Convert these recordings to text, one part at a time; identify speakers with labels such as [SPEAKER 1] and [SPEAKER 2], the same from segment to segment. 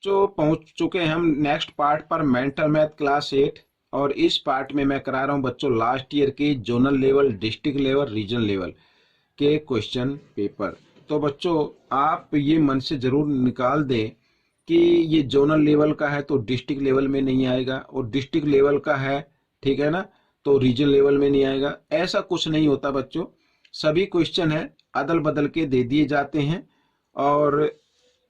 [SPEAKER 1] जो पहुंच चुके हैं हम नेक्स्ट पार्ट पर, मेंटल मैथ क्लास 8। और इस पार्ट में मैं करा रहा हूं बच्चों लास्ट ईयर के zonal level, district level, regional level के क्वेश्चन पेपर। तो बच्चों आप ये मन से जरूर निकाल दें कि ये जोनल लेवल का है तो डिस्ट्रिक्ट लेवल में नहीं आएगा, और डिस्ट्रिक्ट लेवल का है, ठीक है ना, तो रीजन लेवल में नहीं आएगा। ऐसा कुछ नहीं होता बच्चों, सभी क्वेश्चन है अदल बदल के दे दिए जाते हैं। और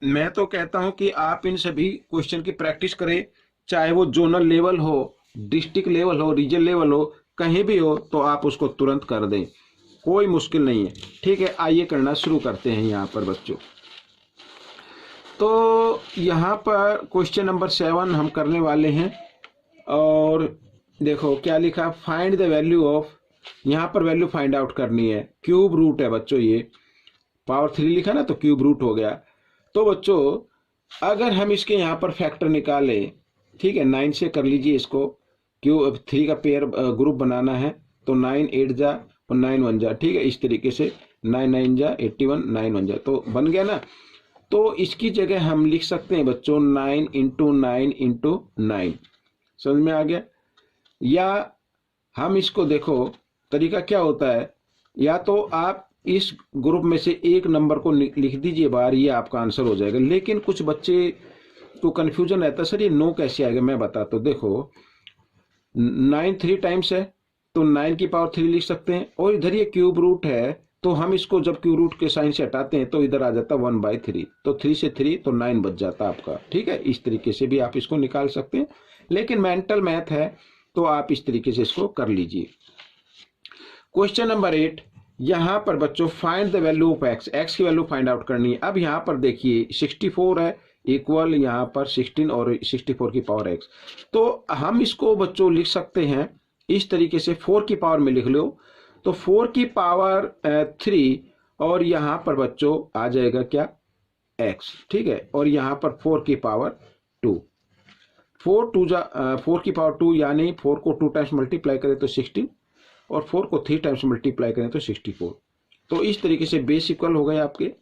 [SPEAKER 1] मैं तो कहता हूं कि आप इन सभी क्वेश्चन की प्रैक्टिस करें, चाहे वो जोनल लेवल हो, डिस्ट्रिक्ट लेवल हो, रीजन लेवल हो, कहीं भी हो, तो आप उसको तुरंत कर दें, कोई मुश्किल नहीं है। ठीक है, आइए करना शुरू करते हैं यहाँ पर बच्चों। तो यहाँ पर क्वेश्चन नंबर 7 हम करने वाले हैं। और देखो क्या लिखा, फाइंड द वैल्यू ऑफ, यहाँ पर वैल्यू फाइंड आउट करनी है। क्यूब रूट है बच्चों, ये पावर 3 लिखा ना, तो क्यूब रूट हो गया। तो बच्चों अगर हम इसके यहाँ पर फैक्टर निकालें, ठीक है, 9 से कर लीजिए इसको, क्यूब 3 का पेयर ग्रुप बनाना है, तो 9 8 जा और 9 1 जा, ठीक है, इस तरीके से 9 9 जा 81, 9 1 जा, तो बन गया ना। तो इसकी जगह हम लिख सकते हैं बच्चों 9 इंटू 9 इंटू 9, समझ में आ गया। या हम इसको देखो, तरीका क्या होता है, या तो आप इस ग्रुप में से एक नंबर को लिख दीजिए बाहर, ये आपका आंसर हो जाएगा। लेकिन कुछ बच्चे को कंफ्यूजन रहता है, सर ये 9 कैसे आएगा, मैं बताता हूँ। देखो 9 3 टाइम्स है, तो 9 की पावर 3 लिख सकते हैं, और इधर ये क्यूब रूट है, तो हम इसको जब क्यूब रूट के साइन से हटाते हैं तो इधर आ जाता 1/3, तो 3 से 3 तो 9 बच जाता आपका। ठीक है, इस तरीके से भी आप इसको निकाल सकते हैं, लेकिन मेंटल मैथ है तो आप इस तरीके से इसको कर लीजिए। क्वेश्चन नंबर 8, यहाँ पर बच्चों find the value of x, x की वैल्यू फाइंड आउट करनी है। अब यहाँ पर देखिए 64 है इक्वल यहाँ पर 16 और 64 की पावर एक्स, तो हम इसको बच्चों लिख सकते हैं इस तरीके से, 4 की पावर में लिख लो, तो 4 की पावर 3, और यहाँ पर बच्चों आ जाएगा क्या, एक्स, ठीक है, और यहाँ पर 4 की पावर 2, 4 की पावर 2, यानी 4 को 2 टाइम्स मल्टीप्लाई करें तो 16, और 4 को 3 टाइम्स मल्टीप्लाई करें तो 64। तो इस तरीके से बेस इक्वल हो गए आपके,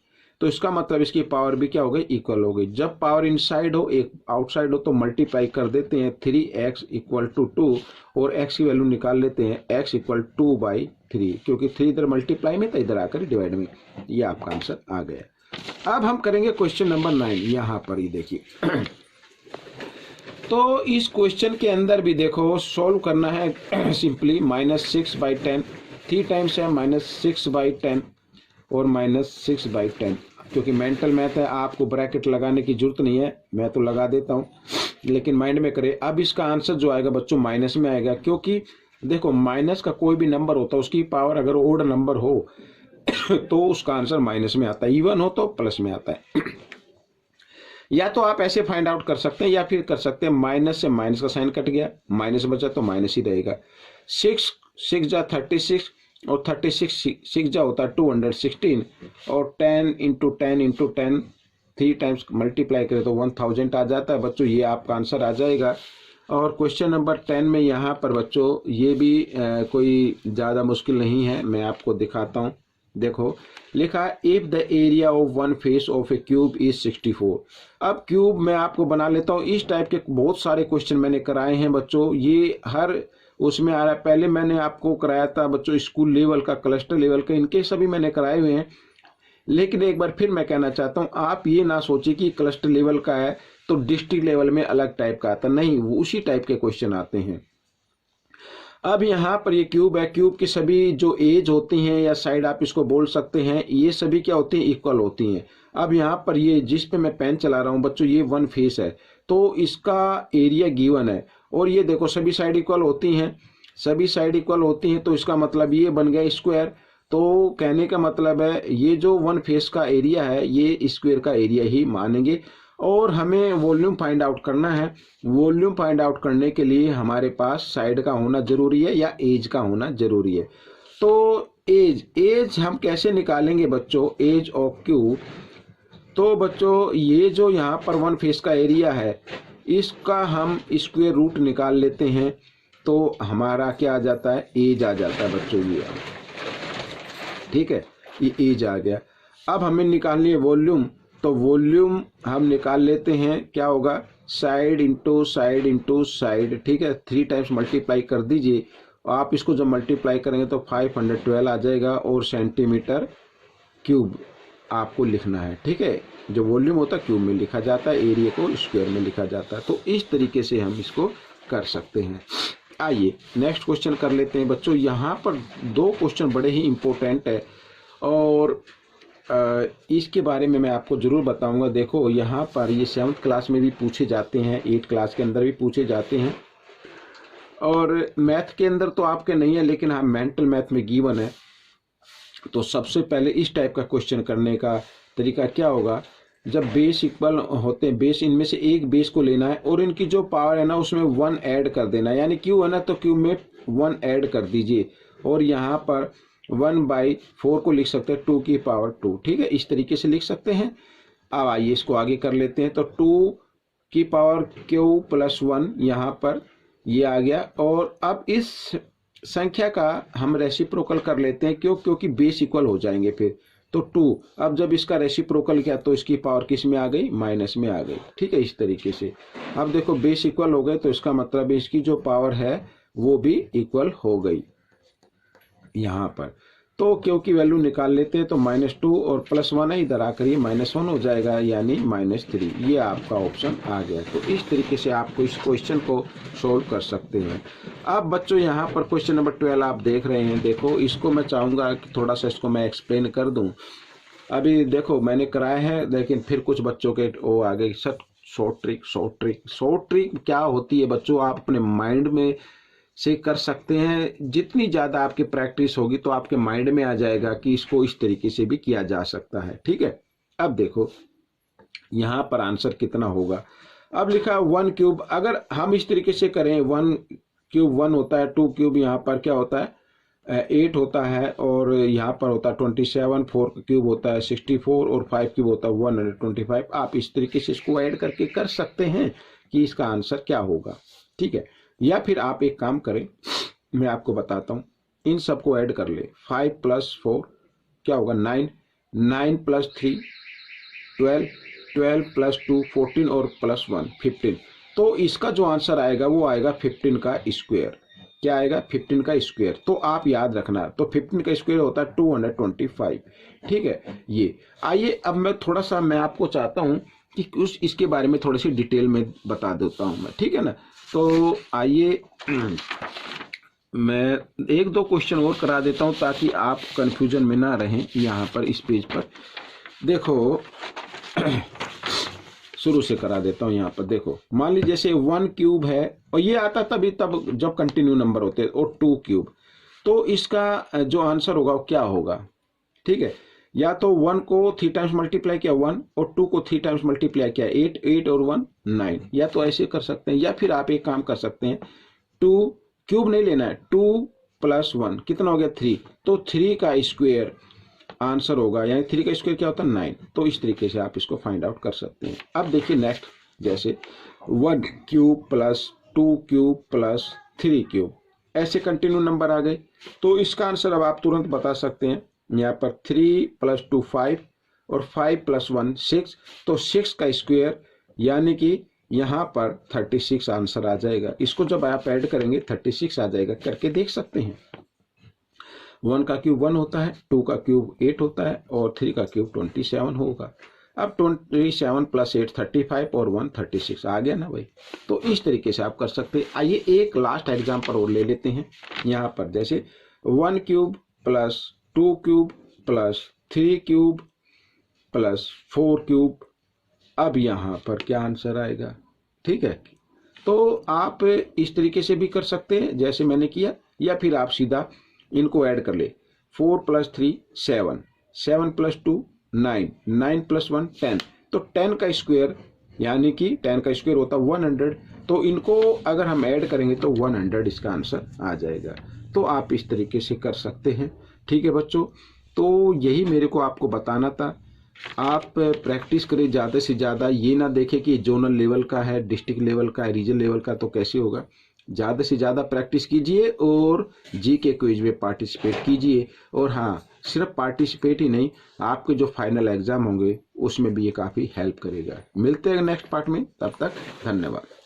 [SPEAKER 1] तो इसका मतलब इसकी पावर भी क्या हो गई, इक्वल हो गई। जब पावर इनसाइड हो एक आउटसाइड हो तो मल्टीप्लाई कर देते हैं, 3x इक्वल टू 2, और x की वैल्यू निकाल लेते हैं, x इक्वल 2/3, क्योंकि 3 इधर मल्टीप्लाई में तो इधर आकर डिवाइड में, ये आपका आंसर आ गया। अब हम करेंगे क्वेश्चन नंबर 9, यहाँ पर ही देखिए। तो इस क्वेश्चन के अंदर भी देखो सॉल्व करना है सिंपली, -6/10, 3 टाइम्स है -6/10 और -6/10, क्योंकि मेंटल मैथ है, आपको ब्रैकेट लगाने की जरूरत नहीं है, मैं तो लगा देता हूँ, लेकिन माइंड में करें। अब इसका आंसर जो आएगा बच्चों माइनस में आएगा, क्योंकि देखो माइनस का कोई भी नंबर होता है, उसकी पावर अगर ओड नंबर हो तो उसका आंसर माइनस में आता है, इवन हो तो प्लस में आता है। या तो आप ऐसे फाइंड आउट कर सकते हैं, या फिर कर सकते हैं माइनस से माइनस का साइन कट गया, माइनस बचा तो माइनस ही रहेगा। 6 6 जा 36, और 36 6 जा होता है 216, और 10 इंटू 10 इंटू 10 3 टाइम्स मल्टीप्लाई करें तो 1000 आ जाता है बच्चों, ये आपका आंसर आ जाएगा। और क्वेश्चन नंबर 10 में यहाँ पर बच्चों ये भी कोई ज़्यादा मुश्किल नहीं है, मैं आपको दिखाता हूँ। देखो लिखा if the area of one face of A cube is 64। अब क्यूब मैं आपको बना लेता हूँ, इस टाइप के बहुत सारे क्वेश्चन मैंने कराए हैं बच्चों, ये हर उसमें आ रहा है। पहले मैंने आपको कराया था बच्चों स्कूल लेवल का, क्लस्टर लेवल का, इनके सभी मैंने कराए हुए हैं। लेकिन एक बार फिर मैं कहना चाहता हूँ, आप ये ना सोचिए कि क्लस्टर लेवल का है तो डिस्ट्रिक्ट लेवल में अलग टाइप का आता, नहीं, वो उसी टाइप के क्वेश्चन आते हैं। अब यहाँ पर ये क्यूब है, क्यूब की सभी जो एज होती हैं या साइड आप इसको बोल सकते हैं, ये सभी क्या होती हैं, इक्वल होती हैं। अब यहाँ पर ये जिस पे मैं पेन चला रहा हूँ बच्चों, ये वन फेस है, तो इसका एरिया गिवन है, और ये देखो सभी साइड इक्वल होती हैं, सभी साइड इक्वल होती हैं, तो इसका मतलब ये बन गया स्क्वायर। तो कहने का मतलब है ये जो वन फेस का एरिया है ये स्क्वायर का एरिया ही मानेंगे। और हमें वॉल्यूम फाइंड आउट करना है, वॉल्यूम फाइंड आउट करने के लिए हमारे पास साइड का होना जरूरी है या एज का होना जरूरी है। तो एज हम कैसे निकालेंगे बच्चों, एज ऑफ क्यूब। तो बच्चों ये जो यहाँ पर वन फेस का एरिया है इसका हम स्क्वायर रूट निकाल लेते हैं, तो हमारा क्या आ जाता है, एज आ जाता है बच्चों, ये ठीक है, ये एज आ गया। अब हमें निकालनी है वॉल्यूम, तो वॉल्यूम हम निकाल लेते हैं, क्या होगा, side into side into side, ठीक है, 3 टाइम्स मल्टीप्लाई कर दीजिए। आप इसको जब मल्टीप्लाई करेंगे तो 512 आ जाएगा और सेंटीमीटर क्यूब आपको लिखना है, ठीक है। जो वॉल्यूम होता है क्यूब में लिखा जाता है, एरिया को स्क्वायर में लिखा जाता है। तो इस तरीके से हम इसको कर सकते हैं। आइए नेक्स्ट क्वेश्चन कर लेते हैं बच्चों। यहाँ पर 2 क्वेश्चन बड़े ही इम्पोर्टेंट है और इसके बारे में मैं आपको ज़रूर बताऊंगा। देखो यहाँ पर ये 7th क्लास में भी पूछे जाते हैं, 8th क्लास के अंदर भी पूछे जाते हैं और मैथ के अंदर तो आपके नहीं है, लेकिन हाँ मेंटल मैथ में गिवन है। तो सबसे पहले इस टाइप का क्वेश्चन करने का तरीका क्या होगा, जब बेस इक्वल होते हैं, बेस इनमें से एक बेस को लेना है और इनकी जो पावर है ना उसमें 1 ऐड कर देना है, यानी क्यू है ना तो क्यू में 1 ऐड कर दीजिए और यहाँ पर 1/4 को लिख सकते हैं 2 की पावर 2, ठीक है, इस तरीके से लिख सकते हैं। अब आइए इसको आगे कर लेते हैं। तो 2 की पावर क्यू प्लस 1 यहाँ पर ये आ गया और अब इस संख्या का हम रेसिप्रोकल कर लेते हैं, क्योंकि बेस इक्वल हो जाएंगे फिर। तो 2, अब जब इसका रेसिप्रोकल किया तो इसकी पावर किस में आ गई, माइनस में आ गई, ठीक है, इस तरीके से। अब देखो बेस इक्वल हो गए तो इसका मतलब इसकी जो पावर है वो भी इक्वल हो गई यहाँ पर। तो क्यू की वैल्यू निकाल लेते हैं, तो -2 और +1 है, इधर आकर ये -1 हो जाएगा यानी -3। ये आपका ऑप्शन आ गया। तो इस तरीके से आपको इस क्वेश्चन को सोल्व कर सकते हैं। अब बच्चों यहाँ पर क्वेश्चन नंबर 12 आप देख रहे हैं। देखो इसको मैं चाहूँगा कि थोड़ा सा इसको मैं एक्सप्लेन कर दूँ। अभी देखो मैंने कराया है, लेकिन फिर कुछ बच्चों के वो आ गए सर शॉर्ट ट्रिक क्या होती है बच्चों, आप अपने माइंड में से कर सकते हैं। जितनी ज़्यादा आपकी प्रैक्टिस होगी तो आपके माइंड में आ जाएगा कि इसको इस तरीके से भी किया जा सकता है, ठीक है। अब देखो यहाँ पर आंसर कितना होगा। अब लिखा 1 क्यूब, अगर हम इस तरीके से करें 1 क्यूब 1 होता है, 2 क्यूब यहाँ पर क्या होता है 8 होता है और यहाँ पर होता है 27, 4 क्यूब होता है 64 और 5 क्यूब होता है 125। आप इस तरीके से इसको ऐड करके कर सकते हैं कि इसका आंसर क्या होगा, ठीक है। या फिर आप एक काम करें, मैं आपको बताता हूँ, इन सबको ऐड कर ले। 5 + 4 क्या होगा 9, 9 + 3 12, 12 + 2 14 और +1 15। तो इसका जो आंसर आएगा वो आएगा 15 का स्क्वायर। क्या आएगा 15 का स्क्वायर। तो आप याद रखना, तो 15 का स्क्वायर होता है 225, ठीक है। ये आइए अब मैं थोड़ा सा मैं आपको चाहता हूँ कि इसके बारे में थोड़ी सी डिटेल में बता देता हूँ मैं, ठीक है ना। तो आइए मैं 1-2 क्वेश्चन और करा देता हूं ताकि आप कंफ्यूजन में ना रहें। यहाँ पर इस पेज पर देखो शुरू से करा देता हूं। यहाँ पर देखो मान लीजिए जैसे 1 क्यूब है और ये आता तब जब कंटिन्यू नंबर होते हैं, और 2 क्यूब, तो इसका जो आंसर होगा वो क्या होगा, ठीक है। या तो 1 को 3 टाइम्स मल्टीप्लाई किया 1 और 2 को 3 टाइम्स मल्टीप्लाई किया 8, 8 और 1 9। या तो ऐसे कर सकते हैं, या फिर आप एक काम कर सकते हैं, 2 क्यूब नहीं लेना है, 2 + 1 कितना हो गया 3, तो 3 का स्क्वायर आंसर होगा, यानी 3 का स्क्वायर क्या होता है 9। तो इस तरीके से आप इसको फाइंड आउट कर सकते हैं। अब देखिए नेक्स्ट, जैसे 1 क्यूब + 2 क्यूब + 3 क्यूब, ऐसे कंटिन्यू नंबर आ गए। तो इसका आंसर अब आप तुरंत बता सकते हैं। यहाँ पर 3 + 2 5 और 5 + 1 6, तो 6 का स्क्वायर यानी कि यहाँ पर 36 आंसर आ जाएगा। इसको जब आप ऐड करेंगे 36 आ जाएगा, करके देख सकते हैं। 1 का क्यूब 1 होता है, 2 का क्यूब 8 होता है और 3 का क्यूब 27 होगा। अब 27 + 8 35 और 1 36 आ गया ना भाई। तो इस तरीके से आप कर सकते हैं। आइए एक लास्ट एग्जाम्पल और ले लेते हैं। यहाँ पर जैसे 1 क्यूब + 2 क्यूब + 3 क्यूब + 4 क्यूब। अब यहाँ पर क्या आंसर आएगा, ठीक है। तो आप इस तरीके से भी कर सकते हैं जैसे मैंने किया, या फिर आप सीधा इनको ऐड कर ले। 4 + 3 7, 7 + 2 9, 9 + 1 10। तो 10 का स्क्वायर यानी कि 10 का स्क्वायर होता है 100। तो इनको अगर हम ऐड करेंगे तो 100 इसका आंसर आ जाएगा। तो आप इस तरीके से कर सकते हैं, ठीक है बच्चों। तो यही मेरे को आपको बताना था। आप प्रैक्टिस करें ज़्यादा से ज़्यादा, ये ना देखें कि जोनल लेवल का है, डिस्ट्रिक्ट लेवल का है, रीजन लेवल का, तो कैसे होगा। ज़्यादा से ज़्यादा प्रैक्टिस कीजिए और जीके क्विज में पार्टिसिपेट कीजिए। और हाँ, सिर्फ पार्टिसिपेट ही नहीं, आपके जो फाइनल एग्जाम होंगे उसमें भी ये काफ़ी हेल्प करेगा। मिलते हैं नेक्स्ट पार्ट में, तब तक धन्यवाद।